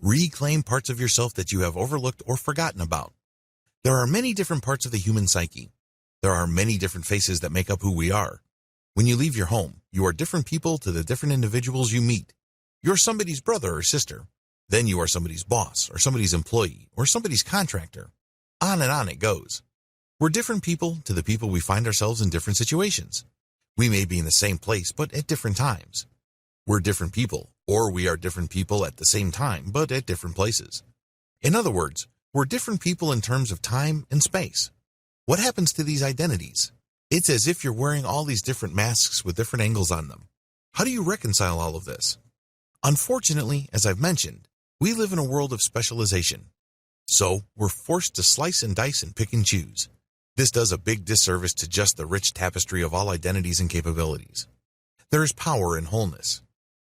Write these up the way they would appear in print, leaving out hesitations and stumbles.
Reclaim parts of yourself that you have overlooked or forgotten about. There are many different parts of the human psyche. There are many different faces that make up who we are. When you leave your home, you are different people to the different individuals you meet. You're somebody's brother or sister. Then you are somebody's boss or somebody's employee or somebody's contractor. On and on it goes. We're different people to the people we find ourselves in different situations. We may be in the same place, but at different times. We're different people, or we are different people at the same time, but at different places. In other words, we're different people in terms of time and space. What happens to these identities? It's as if you're wearing all these different masks with different angles on them. How do you reconcile all of this? Unfortunately, as I've mentioned, we live in a world of specialization. So, we're forced to slice and dice and pick and choose. This does a big disservice to just the rich tapestry of all identities and capabilities. There is power in wholeness.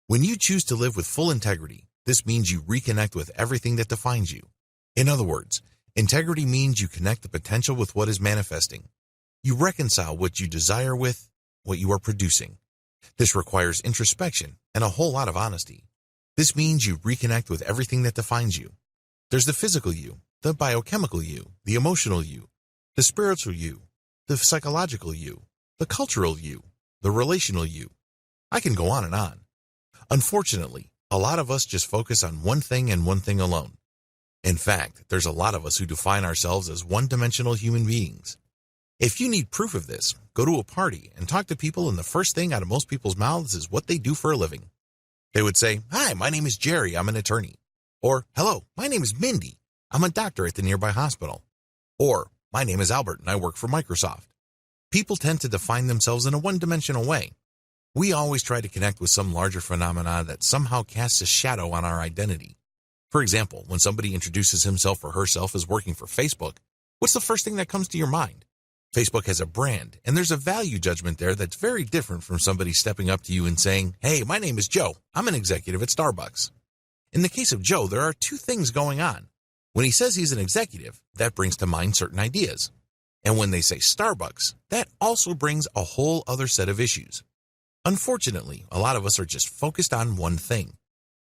When you choose to live with full integrity, this means you reconnect with everything that defines you. In other words, integrity means you connect the potential with what is manifesting. You reconcile what you desire with what you are producing. This requires introspection and a whole lot of honesty. This means you reconnect with everything that defines you. There's the physical you, the biochemical you, the emotional you, the spiritual you, the psychological you, the cultural you, the relational you. I can go on and on. Unfortunately, a lot of us just focus on one thing and one thing alone. In fact, there's a lot of us who define ourselves as one-dimensional human beings. If you need proof of this, go to a party and talk to people, and the first thing out of most people's mouths is what they do for a living. They would say, "Hi, my name is Jerry, I'm an attorney." Or, "Hello, my name is Mindy, I'm a doctor at the nearby hospital." Or, "My name is Albert and I work for Microsoft." People tend to define themselves in a one-dimensional way. We always try to connect with some larger phenomena that somehow casts a shadow on our identity. For example, when somebody introduces himself or herself as working for Facebook, what's the first thing that comes to your mind? Facebook has a brand, and there's a value judgment there that's very different from somebody stepping up to you and saying, "Hey, my name is Joe. I'm an executive at Starbucks." In the case of Joe, there are two things going on. When he says he's an executive, that brings to mind certain ideas. And when they say Starbucks, that also brings a whole other set of issues. Unfortunately, a lot of us are just focused on one thing.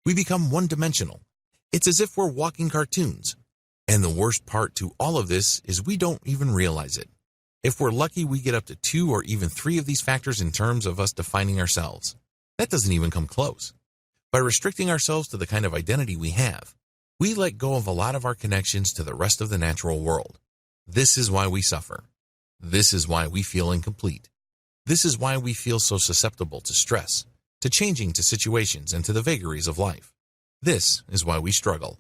We become one-dimensional. It's as if we're walking cartoons. And the worst part to all of this is we don't even realize it. If we're lucky, we get up to 2 or even 3 of these factors in terms of us defining ourselves. That doesn't even come close. By restricting ourselves to the kind of identity we have, we let go of a lot of our connections to the rest of the natural world. This is why we suffer. This is why we feel incomplete. This is why we feel so susceptible to stress, to changing to situations and to the vagaries of life. This is why we struggle.